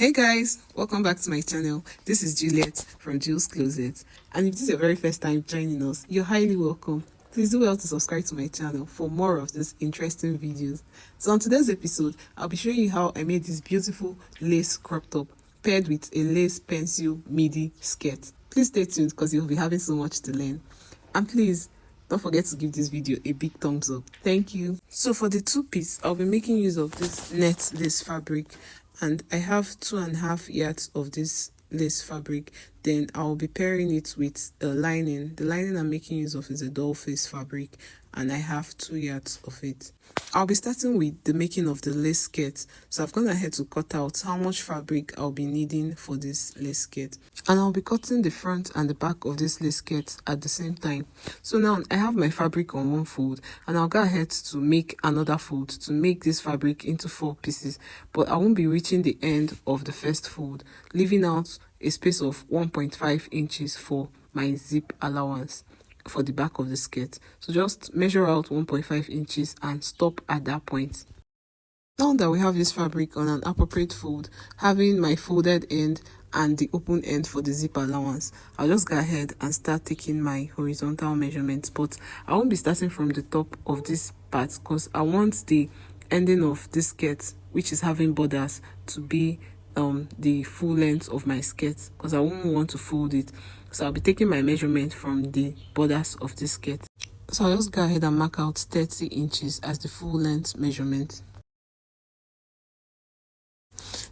Hey guys, welcome back to my channel. This is Juliet from Jules Closet, and if this is your very first time joining us, you're highly welcome. Please do well to subscribe to my channel for more of these interesting videos. So on today's episode, I'll be showing you how I made this beautiful lace crop top paired with a lace pencil midi skirt. Please stay tuned because you'll be having so much to learn. And please don't forget to give this video a big thumbs up. Thank you. So for the two piece, I'll be making use of this net lace fabric, and I have 2.5 yards of this lace fabric. Then I'll be pairing it with a lining. The lining I'm making use of is a doll face fabric, and I have 2 yards of it. I'll be starting with the making of the lace skirt. So I've gone ahead to cut out how much fabric I'll be needing for this lace skirt, and I'll be cutting the front and the back of this lace skirt at the same time. So now I have my fabric on one fold, and I'll go ahead to make another fold to make this fabric into 4 pieces, but I won't be reaching the end of the first fold, leaving out a space of 1.5 inches for my zip allowance for the back of the skirt. So just measure out 1.5 inches and stop at that point. Now that we have this fabric on an appropriate fold, having my folded end and the open end for the zip allowance, I'll just go ahead and start taking my horizontal measurements, but I won't be starting from the top of this part because I want the ending of this skirt, which is having borders, to be the full length of my skirt, because I won't want to fold it. So I'll be taking my measurement from the borders of this skirt. So I'll just go ahead and mark out 30 inches as the full length measurement.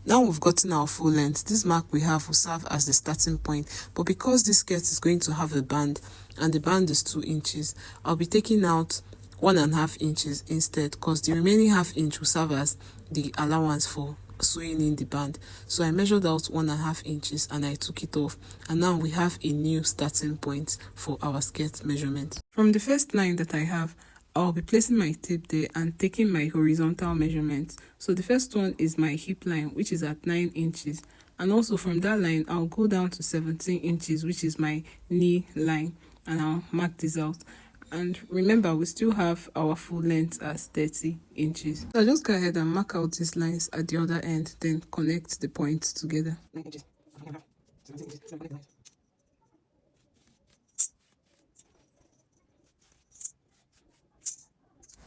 Now we've gotten our full length, this mark we have will serve as the starting point, but because this skirt is going to have a band and the band is 2 inches, I'll be taking out 1.5 inches instead, because the remaining half inch will serve as the allowance for sewing in the band. So I measured out 1.5 inches and I took it off, and now we have a new starting point for our skirt measurement. From the first line that I have, I'll be placing my tape there and taking my horizontal measurements. So the first one is my hip line, which is at 9 inches, and also from that line I'll go down to 17 inches, which is my knee line, and I'll mark this out. And remember, we still have our full length as 30 inches. So I'll just go ahead and mark out these lines at the other end, then connect the points together.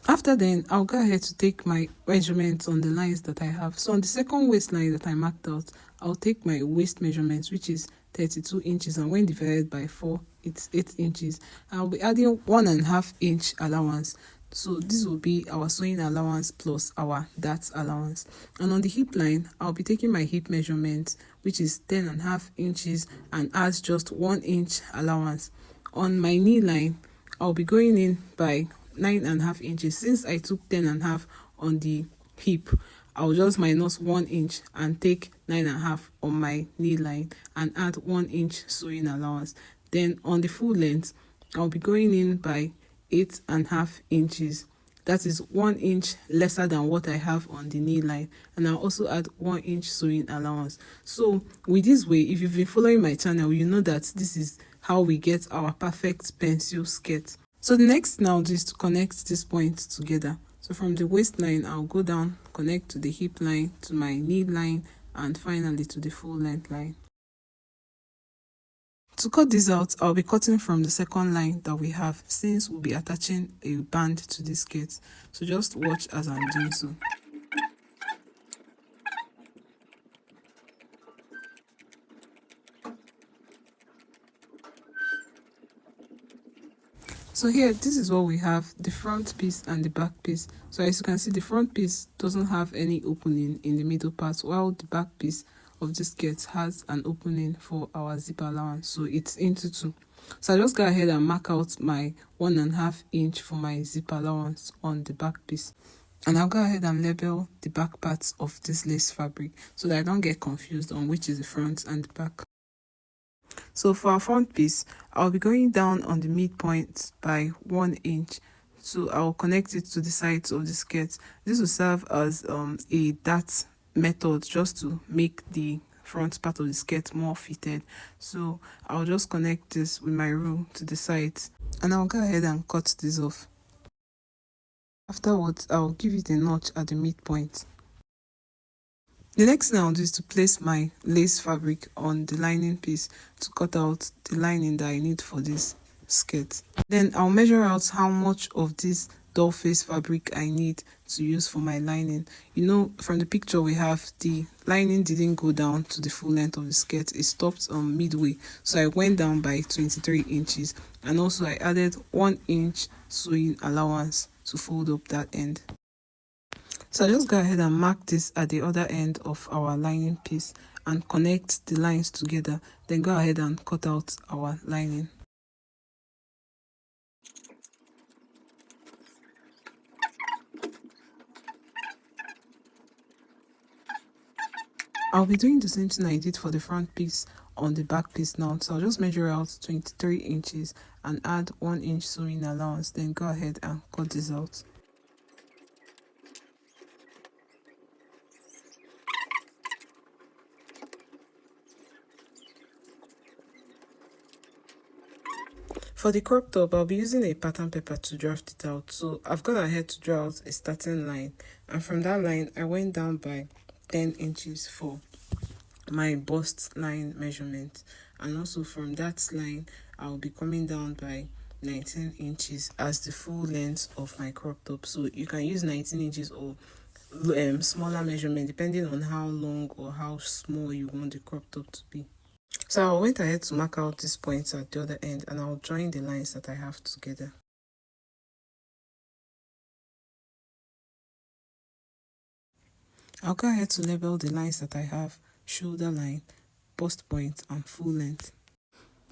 After then, I'll go ahead to take my measurements on the lines that I have. So on the second waistline that I marked out, I'll take my waist measurements, which is 32 inches, and when divided by 4, it's 8 inches. I'll be adding 1.5 inch allowance. So this will be our sewing allowance plus our dart allowance. And on the hip line, I'll be taking my hip measurement, which is 10.5 inches, and add just 1 inch allowance. On my knee line, I'll be going in by 9.5 inches. Since I took 10.5 on the hip, I'll just minus 1 inch and take 9.5 on my knee line and add 1 inch sewing allowance. Then on the full length, I'll be going in by 8.5 inches. That is 1 inch lesser than what I have on the knee line, and I'll also add 1 inch sewing allowance. So with this way, if you've been following my channel, you know that this is how we get our perfect pencil skirt. So the next now is to connect these points together. So from the waistline, I'll go down, connect to the hip line, to my knee line, and finally to the full length line. To cut this out, I'll be cutting from the second line that we have, since we'll be attaching a band to this skirt. So just watch as I'm doing so. So here, this is what we have, the front piece and the back piece. So as you can see, the front piece doesn't have any opening in the middle part, while the back piece of the skirt has an opening for our zip allowance, so it's into 2. So I just go ahead and mark out my 1.5 inch for my zip allowance on the back piece, and I'll go ahead and label the back parts of this lace fabric so that I don't get confused on which is the front and the back. So for our front piece, I'll be going down on the midpoint by 1 inch. So I'll connect it to the sides of the skirt. This will serve as a dart method, just to make the front part of the skirt more fitted. So I'll just connect this with my rule to the sides, and I'll go ahead and cut this off. Afterwards, I'll give it a notch at the midpoint. The next thing I'll do is to place my lace fabric on the lining piece to cut out the lining that I need for this skirt. Then I'll measure out how much of this doll face fabric I need to use for my lining. You know, from the picture we have, the lining didn't go down to the full length of the skirt. It stopped midway, so I went down by 23 inches, and also I added 1 inch sewing allowance to fold up that end. So just go ahead and mark this at the other end of our lining piece and connect the lines together. Then go ahead and cut out our lining. I'll be doing the same thing I did for the front piece on the back piece now. So I'll just measure out 23 inches and add 1 inch sewing allowance. Then go ahead and cut this out. For the crop top, I'll be using a pattern paper to draft it out. So I've gone ahead to draw out a starting line, and from that line I went down by 10 inches for my bust line measurement, and also from that line I'll be coming down by 19 inches as the full length of my crop top. So you can use 19 inches or smaller measurement depending on how long or how small you want the crop top to be. So I went ahead to mark out these points at the other end, and I'll join the lines that I have together. I'll go ahead to label the lines that I have: shoulder line, bust point, and full length.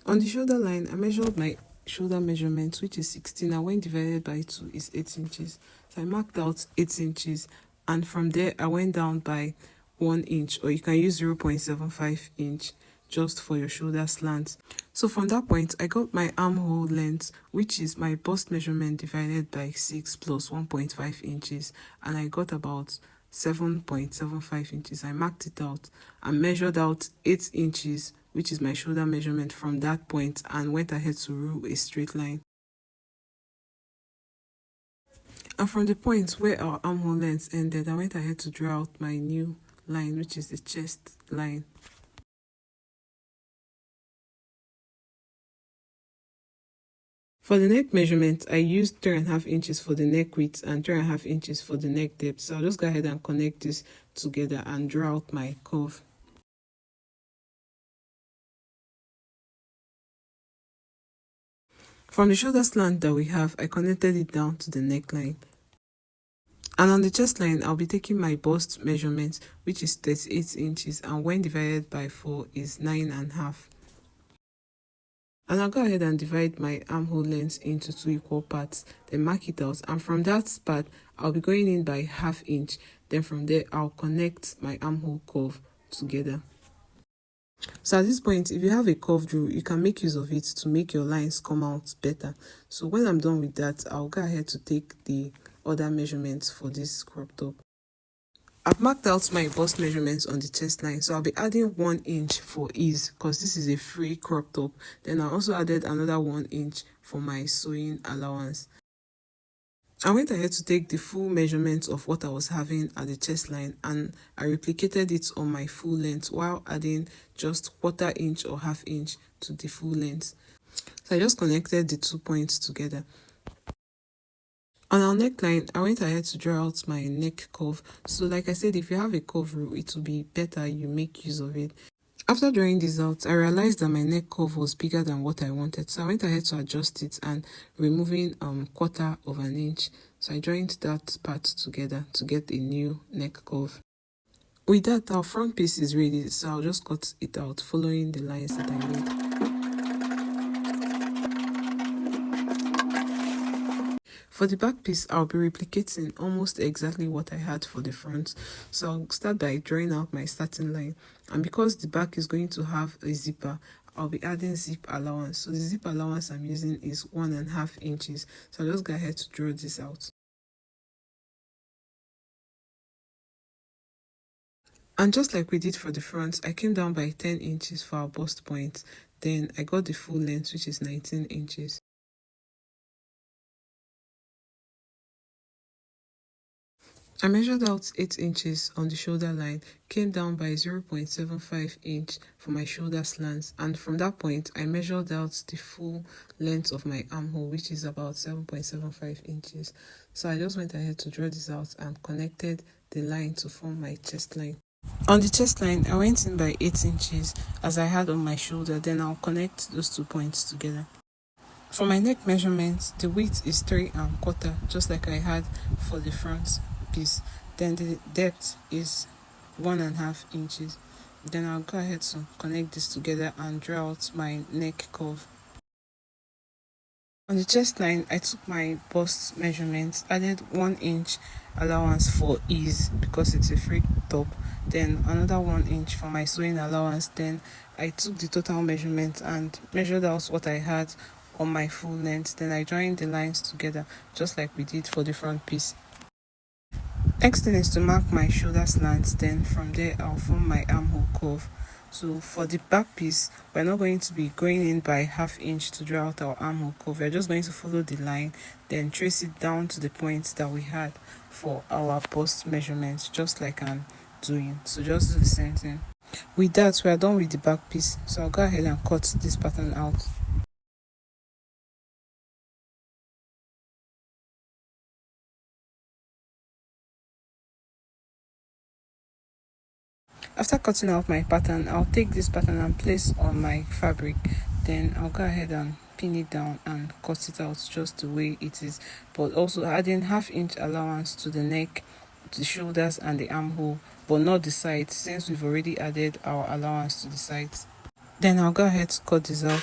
On the shoulder line, I measured my shoulder measurement, which is 16, and when divided by 2 is 8 inches. So I marked out 8 inches, and from there I went down by 1 inch, or you can use 0.75 inch just for your shoulder slant. So from that point, I got my armhole length, which is my bust measurement divided by 6 plus 1.5 inches, and I got about 7.75 inches. I marked it out and measured out 8 inches, which is my shoulder measurement from that point, and went ahead to rule a straight line. And from the point where our armhole length ended, I went ahead to draw out my new line, which is the chest line. For the neck measurement, I used 3.5 inches for the neck width and 3.5 inches for the neck depth. So I'll just go ahead and connect this together and draw out my curve. From the shoulder slant that we have, I connected it down to the neckline. And on the chest line, I'll be taking my bust measurement, which is 38 inches, and when divided by 4 is 9.5. And I'll go ahead and divide my armhole length into 2 equal parts, then mark it out, and from that part I'll be going in by 1/2 inch. Then from there I'll connect my armhole curve together. So at this point, if you have a curved rule, you can make use of it to make your lines come out better. So when I'm done with that, I'll go ahead to take the other measurements for this crop top. I've marked out my bust measurements on the chest line, so I'll be adding 1 inch for ease because this is a free crop top. Then I also added another 1 inch for my sewing allowance. I went ahead to take the full measurement of what I was having at the chest line, and I replicated it on my full length while adding just 1/4 inch or 1/2 inch to the full length. So I just connected the 2 points together. On our neckline, I went ahead to draw out my neck curve. So like I said, if you have a curve rule, it will be better you make use of it. After drawing this out, I realized that my neck curve was bigger than what I wanted. So I went ahead to adjust it and removing 1/4 of an inch. So I joined that part together to get a new neck curve. With that, our front piece is ready. So I'll just cut it out following the lines that I made. For the back piece, I'll be replicating almost exactly what I had for the front. So I'll start by drawing out my starting line. And because the back is going to have a zipper, I'll be adding zip allowance. So the zip allowance I'm using is 1.5 inches. So I'll just go ahead to draw this out. And just like we did for the front, I came down by 10 inches for our bust point. Then I got the full length, which is 19 inches. I measured out 8 inches on the shoulder line, came down by 0.75 inch for my shoulder slants, and from that point I measured out the full length of my armhole, which is about 7.75 inches. So I just went ahead to draw this out and connected the line to form my chest line. On the chest line, I went in by 8 inches as I had on my shoulder, then I'll connect those 2 points together. For my neck measurement, the width is 3¼ just like I had for the front piece. Then the depth is 1½ inches. Then I'll go ahead to connect this together and draw out my neck curve. On the chest line, I took my bust measurements, added 1 inch allowance for ease because it's a free top, then another 1 inch for my sewing allowance. Then I took the total measurement and measured out what I had on my full length. Then I joined the lines together just like we did for the front piece. Next thing is to mark my shoulder slants, then from there I'll form my armhole curve. So for the back piece, we're not going to be going in by ½ inch to draw out our armhole curve. We're just going to follow the line, then trace it down to the points that we had for our bust measurements, just like I'm doing. So just do the same thing. With that, we are done with the back piece. So I'll go ahead and cut this pattern out. After cutting out my pattern, I'll take this pattern and place on my fabric. Then I'll go ahead and pin it down and cut it out just the way it is, but also adding ½ inch allowance to the neck, the shoulders and the armhole, but not the sides since we've already added our allowance to the sides. Then I'll go ahead to cut this out.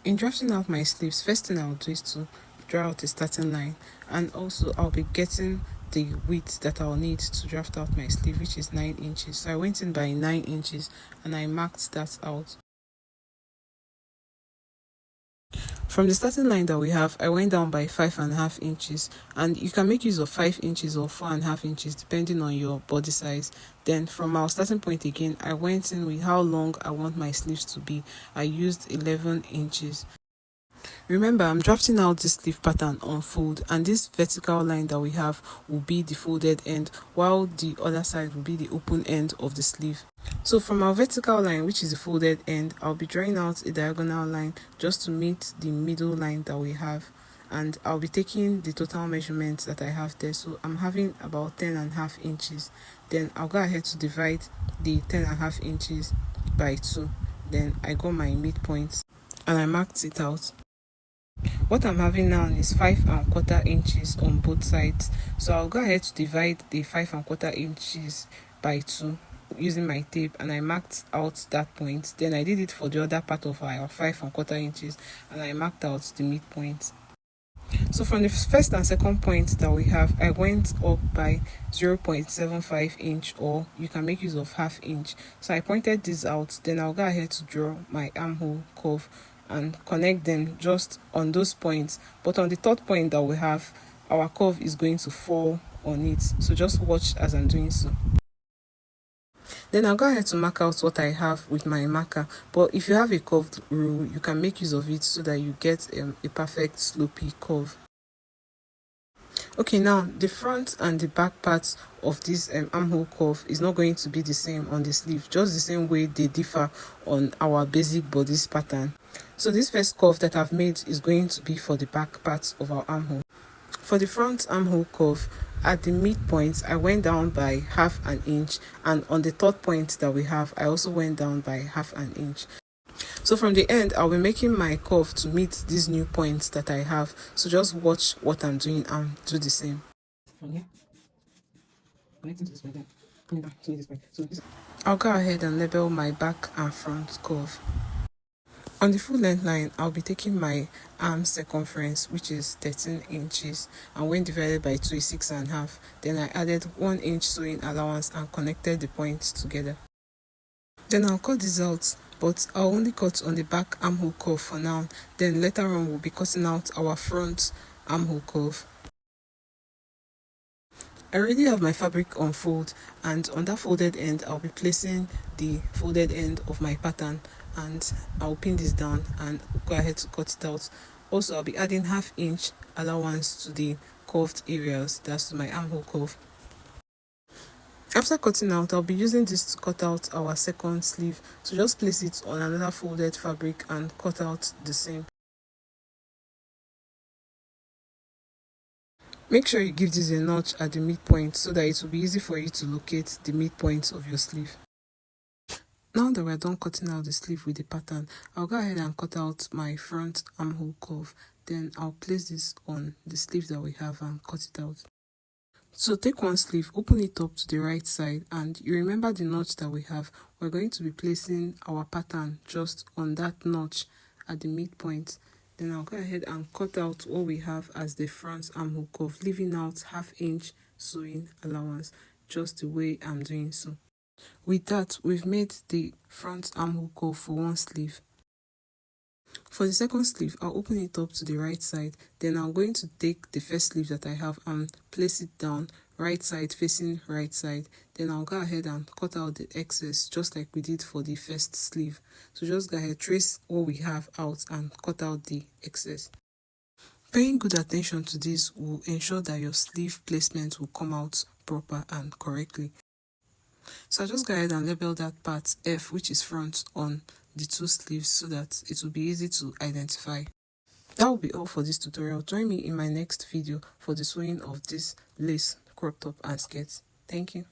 In drafting out my sleeves, first thing I'll do is to draw out a starting line, and also I'll be getting the width that I'll need to draft out my sleeve, which is 9 inches. So I went in by 9 inches and I marked that out. From the starting line that we have, I went down by 5½ inches, and you can make use of 5 inches or 4½ inches depending on your body size. Then from our starting point again, I went in with how long I want my sleeves to be. I used 11 inches. Remember, I'm drafting out this sleeve pattern on fold, and this vertical line that we have will be the folded end, while the other side will be the open end of the sleeve. So from our vertical line, which is the folded end, I'll be drawing out a diagonal line just to meet the middle line that we have, and I'll be taking the total measurements that I have there. So I'm having about 10½ inches. Then I'll go ahead to divide the 10½ inches by 2. Then I got my midpoint and I marked it out. What I'm having now is 5¼ inches on both sides, so I'll go ahead to divide the 5¼ inches by 2 using my tape, and I marked out that point. Then I did it for the other part of our 5¼ inches, and I marked out the midpoint. So from the first and second point that we have, I went up by 0.75 inch, or you can make use of ½ inch. So I pointed this out. Then I'll go ahead to draw my armhole curve and connect them just on those points, but on the third point that we have, our curve is going to fall on it, so just watch as I'm doing so. Then I'll go ahead to mark out what I have with my marker, but if you have a curved rule, you can make use of it so that you get a perfect slopey curve. Okay, now the front and the back parts of this armhole curve is not going to be the same on the sleeve, just the same way they differ on our basic bodice pattern. So this first curve that I've made is going to be for the back part of our armhole. For the front armhole curve, at the midpoint, I went down by ½ inch, and on the third point that we have, I also went down by ½ inch. So from the end, I'll be making my curve to meet these new points that I have. So just watch what I'm doing and do the same. From here, connecting to this point, coming back to this point. So I'll go ahead and label my back and front curve. On the full length line, I'll be taking my arm circumference, which is 13 inches, and when divided by 2 is 6½. Then I added 1 inch sewing allowance and connected the points together. Then I'll cut this out, but I'll only cut on the back armhole curve for now. Then later on, we'll be cutting out our front armhole curve. I already have my fabric unfold, and on that folded end I'll be placing the folded end of my pattern, and I'll pin this down and go ahead to cut it out. Also, I'll be adding ½ inch allowance to the curved areas, that's to my armhole curve. After cutting out, I'll be using this to cut out our second sleeve, so just place it on another folded fabric and cut out the seam. Make sure you give this a notch at the midpoint so that it will be easy for you to locate the midpoint of your sleeve. Now that we're done cutting out the sleeve with the pattern, I'll go ahead and cut out my front armhole curve. Then I'll place this on the sleeve that we have and cut it out. So take one sleeve, open it up to the right side, and you remember the notch that we have. We're going to be placing our pattern just on that notch at the midpoint. Then I'll go ahead and cut out what we have as the front armhole curve, leaving out ½ inch sewing allowance, just the way I'm doing so. With that, we've made the front armhole curve for one sleeve. For the second sleeve, I'll open it up to the right side. Then I'm going to take the first sleeve that I have and place it down, right side facing right side. Then I'll go ahead and cut out the excess just like we did for the first sleeve. So just go ahead, trace what we have out and cut out the excess. Paying good attention to this will ensure that your sleeve placement will come out proper and correctly. So I'll just go ahead and label that part F, which is front, on the two sleeves so that it will be easy to identify. That will be all for this tutorial. Join me in my next video for the sewing of this lace crop top and skirt. Thank you.